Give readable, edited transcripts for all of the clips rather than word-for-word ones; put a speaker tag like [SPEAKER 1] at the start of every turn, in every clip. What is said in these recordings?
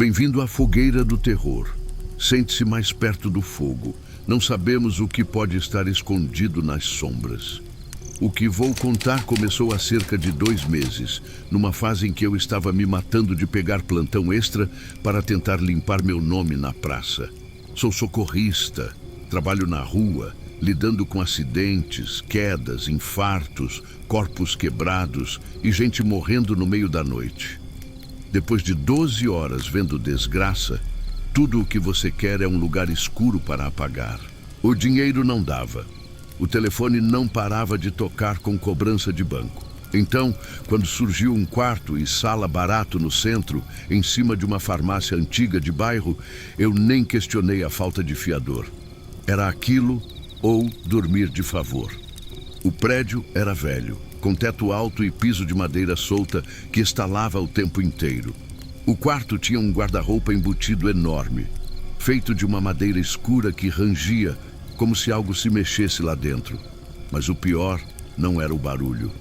[SPEAKER 1] Bem-vindo à fogueira do terror. Sente-se mais perto do fogo. Não sabemos o que pode estar escondido nas sombras. O que vou contar começou há cerca de 2 meses, numa fase em que eu estava me matando de pegar plantão extra para tentar limpar meu nome na praça. Sou socorrista, trabalho na rua, lidando com acidentes, quedas, infartos, corpos quebrados e gente morrendo no meio da noite. Depois de 12 horas vendo desgraça, tudo o que você quer é um lugar escuro para apagar. O dinheiro não dava. O telefone não parava de tocar com cobrança de banco. Então, quando surgiu um quarto e sala barato no centro, em cima de uma farmácia antiga de bairro, eu nem questionei a falta de fiador. Era aquilo ou dormir de favor. O prédio era velho, com teto alto e piso de madeira solta que estalava o tempo inteiro. O quarto tinha um guarda-roupa embutido enorme, feito de uma madeira escura que rangia como se algo se mexesse lá dentro. Mas o pior não era o barulho,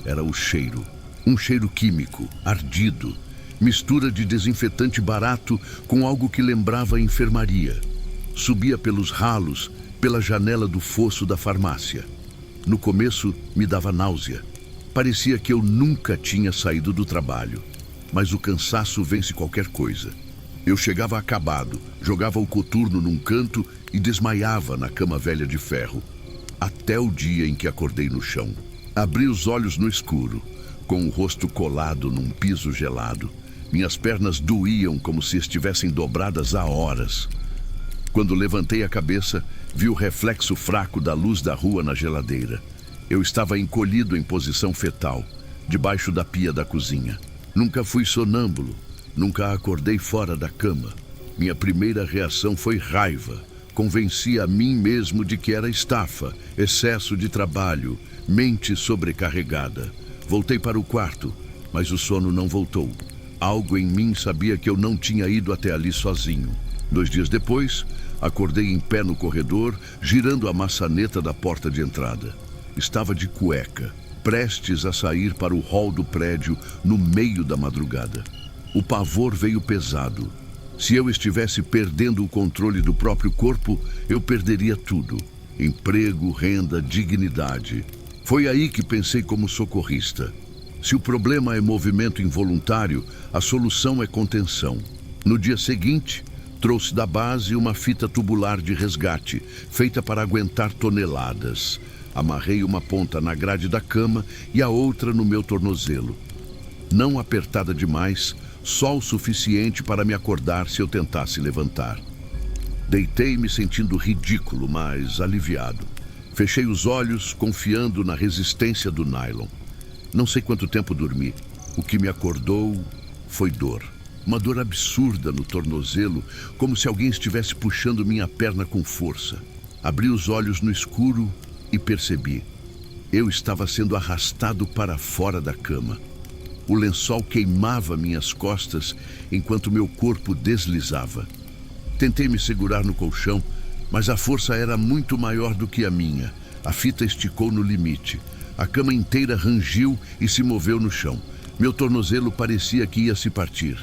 [SPEAKER 1] era o cheiro. Um cheiro químico, ardido, mistura de desinfetante barato com algo que lembrava a enfermaria. Subia pelos ralos, pela janela do fosso da farmácia. No começo, me dava náusea. Parecia que eu nunca tinha saído do trabalho. Mas o cansaço vence qualquer coisa. Eu chegava acabado, jogava o coturno num canto e desmaiava na cama velha de ferro. Até o dia em que acordei no chão. Abri os olhos no escuro, com o rosto colado num piso gelado. Minhas pernas doíam como se estivessem dobradas há horas. Quando levantei a cabeça, vi o reflexo fraco da luz da rua na geladeira. Eu estava encolhido em posição fetal, debaixo da pia da cozinha. Nunca fui sonâmbulo, nunca acordei fora da cama. Minha primeira reação foi raiva. Convenci a mim mesmo de que era estafa, excesso de trabalho, mente sobrecarregada. Voltei para o quarto, mas o sono não voltou. Algo em mim sabia que eu não tinha ido até ali sozinho. 2 dias depois, acordei em pé no corredor, girando a maçaneta da porta de entrada. Estava de cueca, prestes a sair para o hall do prédio no meio da madrugada. O pavor veio pesado. Se eu estivesse perdendo o controle do próprio corpo, eu perderia tudo. Emprego, renda, dignidade. Foi aí que pensei como socorrista. Se o problema é movimento involuntário, a solução é contenção. No dia seguinte, trouxe da base uma fita tubular de resgate, feita para aguentar toneladas. Amarrei uma ponta na grade da cama e a outra no meu tornozelo. Não apertada demais, só o suficiente para me acordar se eu tentasse levantar. Deitei-me sentindo ridículo, mas aliviado. Fechei os olhos, confiando na resistência do nylon. Não sei quanto tempo dormi. O que me acordou foi dor. Uma dor absurda no tornozelo, como se alguém estivesse puxando minha perna com força. Abri os olhos no escuro e percebi. Eu estava sendo arrastado para fora da cama. O lençol queimava minhas costas enquanto meu corpo deslizava. Tentei me segurar no colchão, mas a força era muito maior do que a minha. A fita esticou no limite. A cama inteira rangiu e se moveu no chão. Meu tornozelo parecia que ia se partir.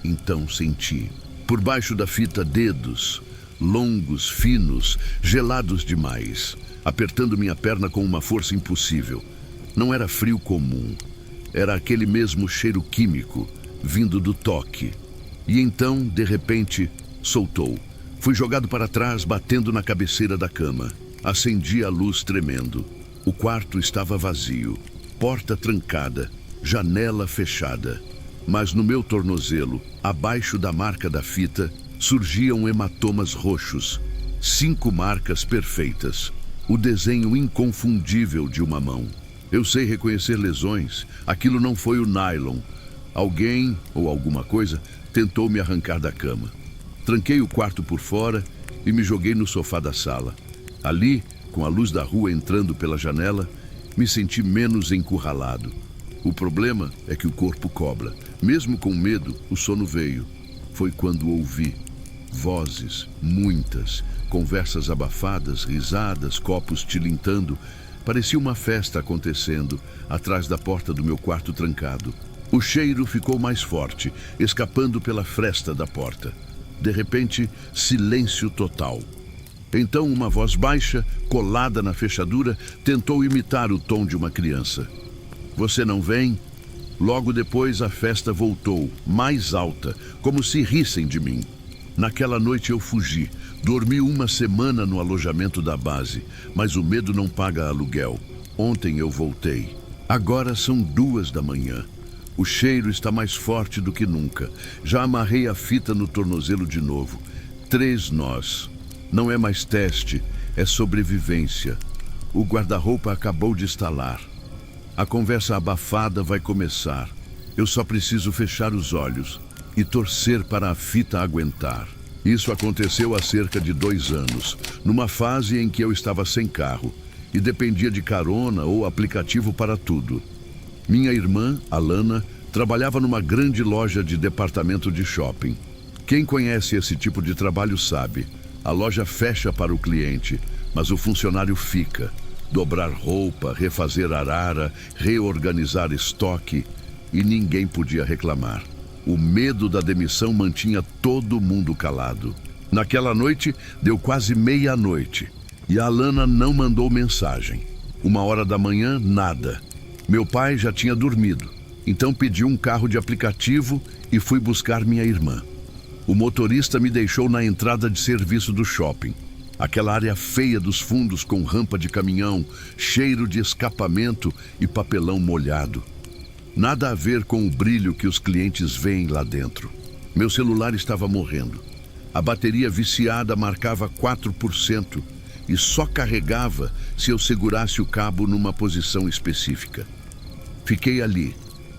[SPEAKER 1] Então senti, por baixo da fita, dedos, longos, finos, gelados demais, apertando minha perna com uma força impossível. Não era frio comum. Era aquele mesmo cheiro químico, vindo do toque. E então, de repente, soltou. Fui jogado para trás, batendo na cabeceira da cama. Acendi a luz tremendo. O quarto estava vazio. Porta trancada, janela fechada. Mas no meu tornozelo, abaixo da marca da fita, surgiam hematomas roxos. 5 marcas perfeitas. O desenho inconfundível de uma mão. Eu sei reconhecer lesões. Aquilo não foi o nylon. Alguém, ou alguma coisa, tentou me arrancar da cama. Tranquei o quarto por fora e me joguei no sofá da sala. Ali, com a luz da rua entrando pela janela, me senti menos encurralado. O problema é que o corpo cobra. Mesmo com medo, o sono veio. Foi quando ouvi vozes, muitas, conversas abafadas, risadas, copos tilintando. Parecia uma festa acontecendo, atrás da porta do meu quarto trancado. O cheiro ficou mais forte, escapando pela fresta da porta. De repente, silêncio total. Então uma voz baixa, colada na fechadura, tentou imitar o tom de uma criança. Você não vem? Logo depois a festa voltou, mais alta, como se rissem de mim. Naquela noite eu fugi. Dormi uma semana no alojamento da base, mas o medo não paga aluguel. Ontem eu voltei. Agora são 2 da manhã. O cheiro está mais forte do que nunca. Já amarrei a fita no tornozelo de novo. 3 nós. Não é mais teste, é sobrevivência. O guarda-roupa acabou de estalar. A conversa abafada vai começar. Eu só preciso fechar os olhos e torcer para a fita aguentar. Isso aconteceu há cerca de 2 anos, numa fase em que eu estava sem carro e dependia de carona ou aplicativo para tudo. Minha irmã, Alana, trabalhava numa grande loja de departamento de shopping. Quem conhece esse tipo de trabalho sabe. A loja fecha para o cliente, mas o funcionário fica. Dobrar roupa, refazer arara, reorganizar estoque, e ninguém podia reclamar. O medo da demissão mantinha todo mundo calado. Naquela noite, deu quase meia-noite, e a Alana não mandou mensagem. 1h da manhã, nada. Meu pai já tinha dormido, então pedi um carro de aplicativo e fui buscar minha irmã. O motorista me deixou na entrada de serviço do shopping. Aquela área feia dos fundos com rampa de caminhão, cheiro de escapamento e papelão molhado. Nada a ver com o brilho que os clientes veem lá dentro. Meu celular estava morrendo. A bateria viciada marcava 4% e só carregava se eu segurasse o cabo numa posição específica. Fiquei ali,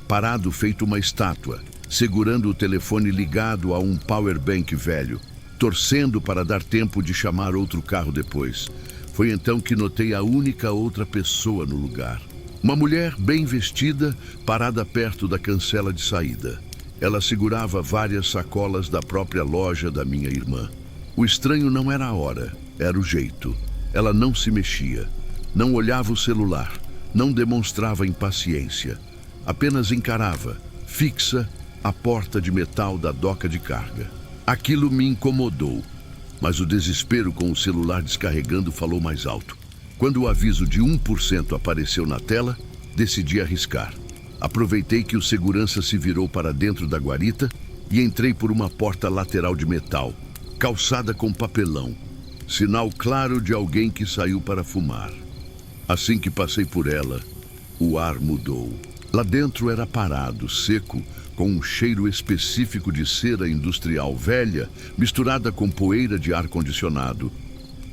[SPEAKER 1] parado feito uma estátua, segurando o telefone ligado a um powerbank velho, torcendo para dar tempo de chamar outro carro depois. Foi então que notei a única outra pessoa no lugar. Uma mulher bem vestida, parada perto da cancela de saída. Ela segurava várias sacolas da própria loja da minha irmã. O estranho não era a hora, era o jeito. Ela não se mexia, não olhava o celular, não demonstrava impaciência. Apenas encarava, fixa, a porta de metal da doca de carga. Aquilo me incomodou, mas o desespero com o celular descarregando falou mais alto. Quando o aviso de 1% apareceu na tela, decidi arriscar. Aproveitei que o segurança se virou para dentro da guarita e entrei por uma porta lateral de metal, calçada com papelão, sinal claro de alguém que saiu para fumar. Assim que passei por ela, o ar mudou. Lá dentro era parado, seco, com um cheiro específico de cera industrial velha, misturada com poeira de ar-condicionado.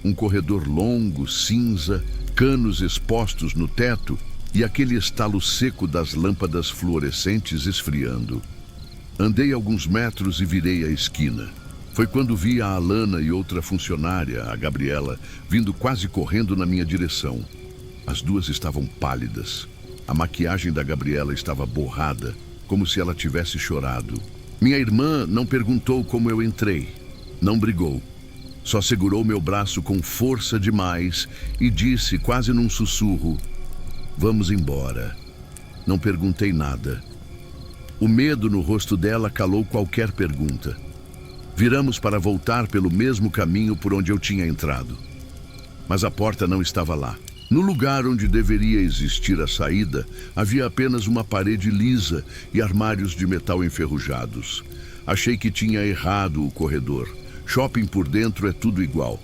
[SPEAKER 1] Um corredor longo, cinza, canos expostos no teto e aquele estalo seco das lâmpadas fluorescentes esfriando. Andei alguns metros e virei a esquina. Foi quando vi a Alana e outra funcionária, a Gabriela, vindo quase correndo na minha direção. As duas estavam pálidas. A maquiagem da Gabriela estava borrada, como se ela tivesse chorado. Minha irmã não perguntou como eu entrei, não brigou. Só segurou meu braço com força demais e disse, quase num sussurro, "Vamos embora." Não perguntei nada. O medo no rosto dela calou qualquer pergunta. Viramos para voltar pelo mesmo caminho por onde eu tinha entrado. Mas a porta não estava lá. No lugar onde deveria existir a saída, havia apenas uma parede lisa e armários de metal enferrujados. Achei que tinha errado o corredor. Shopping por dentro é tudo igual.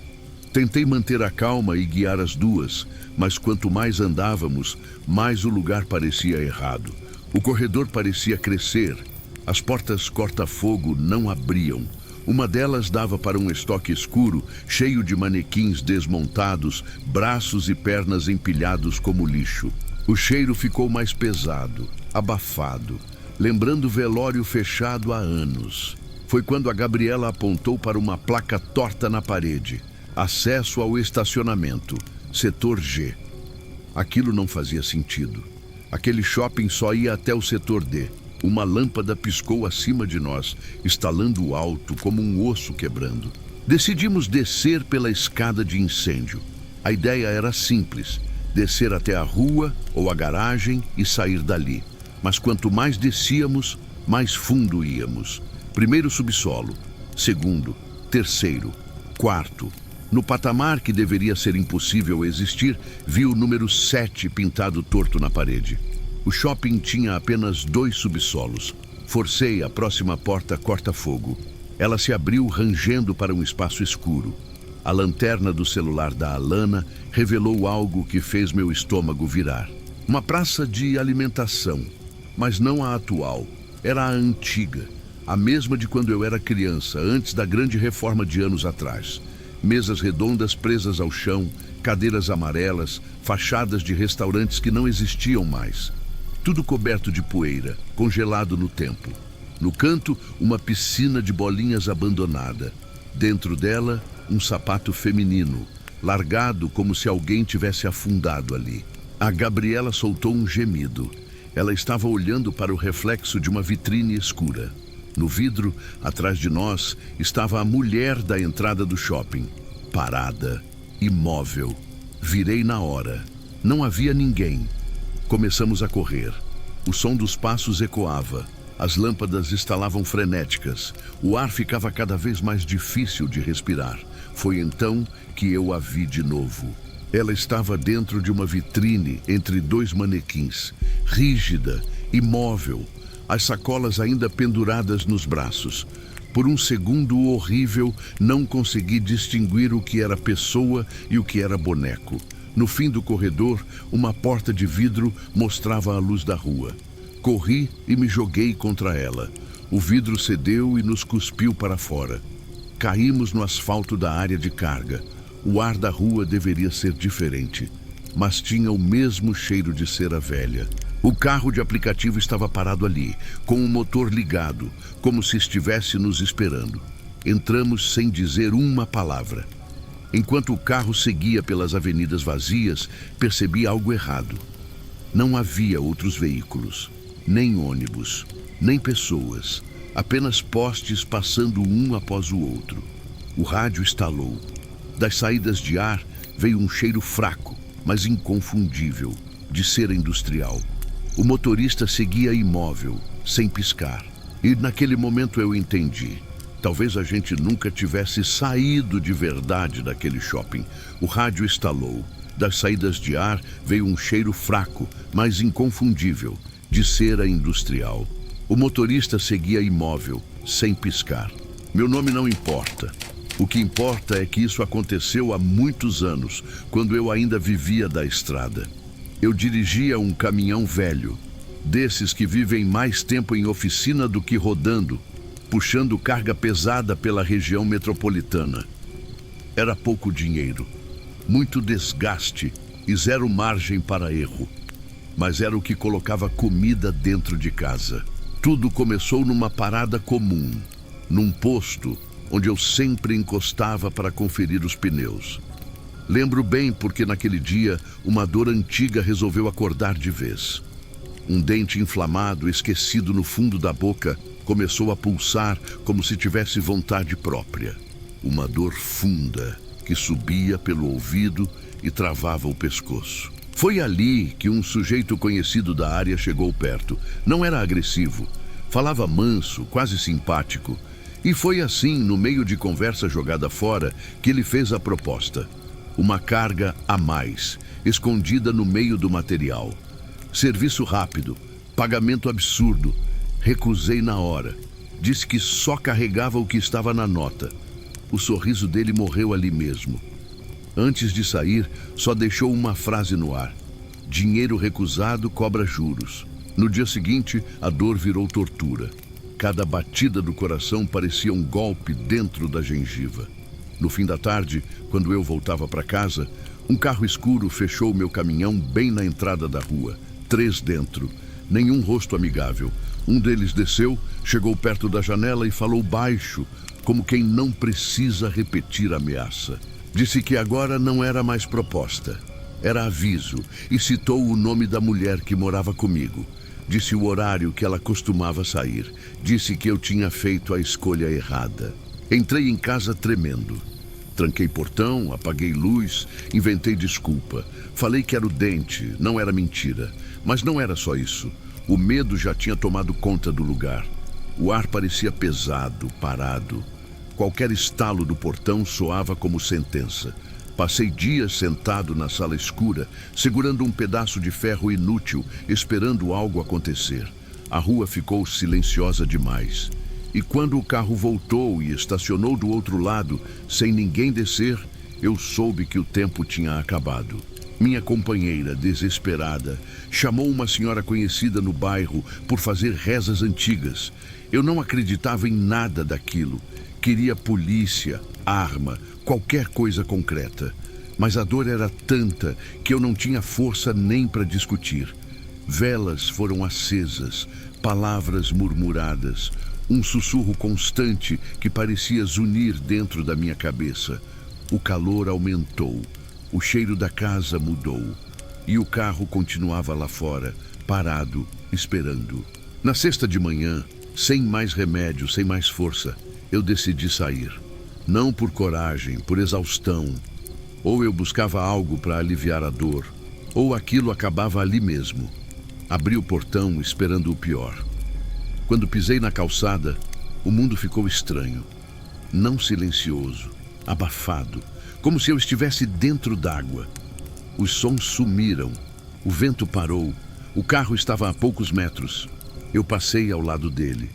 [SPEAKER 1] Tentei manter a calma e guiar as duas, mas quanto mais andávamos, mais o lugar parecia errado. O corredor parecia crescer. As portas corta-fogo não abriam. Uma delas dava para um estoque escuro, cheio de manequins desmontados, braços e pernas empilhados como lixo. O cheiro ficou mais pesado, abafado, lembrando velório fechado há anos. Foi quando a Gabriela apontou para uma placa torta na parede. Acesso ao estacionamento, setor G. Aquilo não fazia sentido. Aquele shopping só ia até o setor D. Uma lâmpada piscou acima de nós, estalando alto como um osso quebrando. Decidimos descer pela escada de incêndio. A ideia era simples, descer até a rua ou a garagem e sair dali. Mas quanto mais descíamos, mais fundo íamos. Primeiro subsolo, segundo, terceiro, quarto. No patamar que deveria ser impossível existir, vi o número 7 pintado torto na parede. O shopping tinha apenas 2 subsolos. Forcei a próxima porta corta-fogo. Ela se abriu rangendo para um espaço escuro. A lanterna do celular da Alana revelou algo que fez meu estômago virar. Uma praça de alimentação, mas não a atual. Era a antiga, a mesma de quando eu era criança, antes da grande reforma de anos atrás. Mesas redondas presas ao chão, cadeiras amarelas, fachadas de restaurantes que não existiam mais. Tudo coberto de poeira, congelado no tempo. No canto, uma piscina de bolinhas abandonada. Dentro dela, um sapato feminino, largado como se alguém tivesse afundado ali. A Gabriela soltou um gemido. Ela estava olhando para o reflexo de uma vitrine escura. No vidro, atrás de nós, estava a mulher da entrada do shopping. Parada, imóvel. Virei na hora. Não havia ninguém. Começamos a correr. O som dos passos ecoava. As lâmpadas estalavam frenéticas. O ar ficava cada vez mais difícil de respirar. Foi então que eu a vi de novo. Ela estava dentro de uma vitrine entre 2 manequins, rígida, imóvel, as sacolas ainda penduradas nos braços. Por um segundo horrível, não consegui distinguir o que era pessoa e o que era boneco. No fim do corredor, uma porta de vidro mostrava a luz da rua. Corri e me joguei contra ela. O vidro cedeu e nos cuspiu para fora. Caímos no asfalto da área de carga. O ar da rua deveria ser diferente, mas tinha o mesmo cheiro de cera velha. O carro de aplicativo estava parado ali, com o motor ligado, como se estivesse nos esperando. Entramos sem dizer uma palavra. Enquanto o carro seguia pelas avenidas vazias, percebi algo errado. Não havia outros veículos, nem ônibus, nem pessoas, apenas postes passando um após o outro. O rádio estalou. Das saídas de ar veio um cheiro fraco, mas inconfundível, de cera industrial. O motorista seguia imóvel, sem piscar. E naquele momento eu entendi. Talvez a gente nunca tivesse saído de verdade daquele shopping. O rádio estalou. Das saídas de ar veio um cheiro fraco, mas inconfundível, de cera industrial. O motorista seguia imóvel, sem piscar. Meu nome não importa. O que importa é que isso aconteceu há muitos anos, quando eu ainda vivia da estrada. Eu dirigia um caminhão velho, desses que vivem mais tempo em oficina do que rodando, puxando carga pesada pela região metropolitana. Era pouco dinheiro, muito desgaste e zero margem para erro. Mas era o que colocava comida dentro de casa. Tudo começou numa parada comum, num posto onde eu sempre encostava para conferir os pneus. Lembro bem porque naquele dia uma dor antiga resolveu acordar de vez. Um dente inflamado, esquecido no fundo da boca, começou a pulsar como se tivesse vontade própria. Uma dor funda que subia pelo ouvido e travava o pescoço. Foi ali que um sujeito conhecido da área chegou perto. Não era agressivo, falava manso, quase simpático. E foi assim, no meio de conversa jogada fora, que ele fez a proposta. Uma carga a mais, escondida no meio do material. Serviço rápido, pagamento absurdo. Recusei na hora. Disse que só carregava o que estava na nota. O sorriso dele morreu ali mesmo. Antes de sair, só deixou uma frase no ar. Dinheiro recusado cobra juros. No dia seguinte, a dor virou tortura. Cada batida do coração parecia um golpe dentro da gengiva. No fim da tarde, quando eu voltava para casa, um carro escuro fechou meu caminhão bem na entrada da rua. 3 dentro. Nenhum rosto amigável. Um deles desceu, chegou perto da janela e falou baixo, como quem não precisa repetir a ameaça. Disse que agora não era mais proposta. Era aviso e citou o nome da mulher que morava comigo. Disse o horário que ela costumava sair. Disse que eu tinha feito a escolha errada. Entrei em casa tremendo. Tranquei portão, apaguei luz, inventei desculpa. Falei que era o dente, não era mentira. Mas não era só isso. O medo já tinha tomado conta do lugar. O ar parecia pesado, parado. Qualquer estalo do portão soava como sentença. Passei dias sentado na sala escura, segurando um pedaço de ferro inútil, esperando algo acontecer. A rua ficou silenciosa demais. E quando o carro voltou e estacionou do outro lado, sem ninguém descer, eu soube que o tempo tinha acabado. Minha companheira, desesperada, chamou uma senhora conhecida no bairro por fazer rezas antigas. Eu não acreditava em nada daquilo. Queria polícia, arma, qualquer coisa concreta. Mas a dor era tanta que eu não tinha força nem para discutir. Velas foram acesas, palavras murmuradas, um sussurro constante que parecia zunir dentro da minha cabeça. O calor aumentou, o cheiro da casa mudou e o carro continuava lá fora, parado, esperando. Na sexta de manhã, sem mais remédio, sem mais força, eu decidi sair. Não por coragem, por exaustão. Ou eu buscava algo para aliviar a dor, ou aquilo acabava ali mesmo. Abri o portão esperando o pior. Quando pisei na calçada, o mundo ficou estranho. Não silencioso, abafado, como se eu estivesse dentro d'água. Os sons sumiram, o vento parou, o carro estava a poucos metros. Eu passei ao lado dele,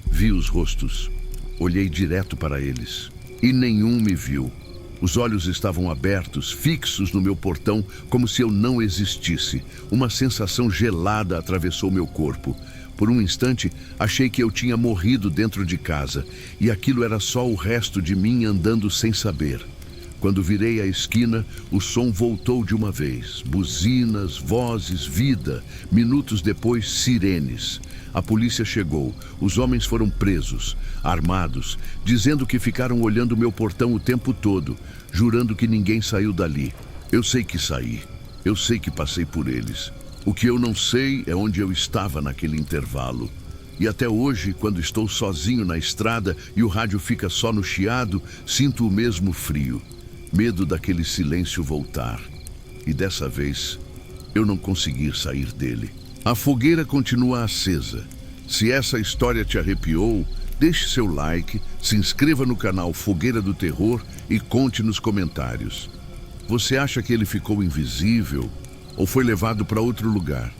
[SPEAKER 1] vi os rostos, olhei direto para eles e nenhum me viu. Os olhos estavam abertos, fixos no meu portão, como se eu não existisse. Uma sensação gelada atravessou meu corpo. Por um instante, achei que eu tinha morrido dentro de casa, e aquilo era só o resto de mim andando sem saber. Quando virei a esquina, o som voltou de uma vez. Buzinas, vozes, vida. Minutos depois, sirenes. A polícia chegou. Os homens foram presos, armados, dizendo que ficaram olhando meu portão o tempo todo, jurando que ninguém saiu dali. Eu sei que saí. Eu sei que passei por eles. O que eu não sei é onde eu estava naquele intervalo. E até hoje, quando estou sozinho na estrada e o rádio fica só no chiado, sinto o mesmo frio. Medo daquele silêncio voltar. E dessa vez, eu não consegui sair dele. A fogueira continua acesa. Se essa história te arrepiou, deixe seu like, se inscreva no canal Fogueira do Terror e conte nos comentários. Você acha que ele ficou invisível ou foi levado para outro lugar?